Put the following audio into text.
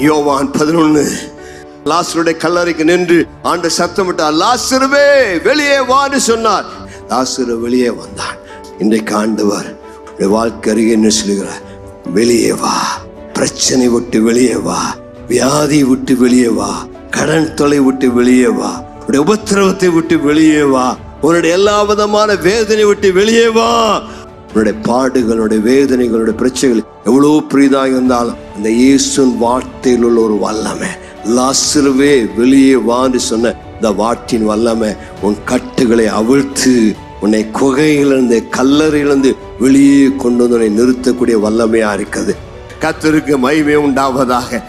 யோவான் 11 லாசருடைய கல்லறைக்கு நின்று ஆண்டு சத்தமிட்டார், லாசருவே வெளியே வான்னு சொன்னார். லாசரு வெளியே வந்தான். இன்றைக்கு ஆண்டவர் வாழ்க்கை அருகே சொல்லுகிறார், வெளியே வா, பிரச்சனை விட்டு வெளியே வா, வியாதி விட்டு வெளியே வா, கடன் தொலை விட்டு வெளியே வா, உன்னுடைய உபத்திரவத்தை விட்டு வெளியே வா, உன்னுடைய எல்லா விதமான வேதனை விட்டு வெளியே வா. உன்னுடைய பாடுகளுடைய வேதனைகளுடைய பிரச்சனைகள் எவ்வளவு பெரிதாக இருந்தாலும் அந்த இயேசுவின் வார்த்தையில் உள்ள ஒரு வல்லமை, லாசருவே வெளியே வான்னு சொன்ன இந்த வார்த்தையின் வல்லமை உன் கட்டுகளை அவிழ்த்து உன்னை குகையிலிருந்து கல்லறையிலிருந்து வெளியே கொண்டு வந்து நிறுத்தக்கூடிய வல்லமையா இருக்கிறது. கர்த்தருக்கு மகிமை உண்டாவதாக.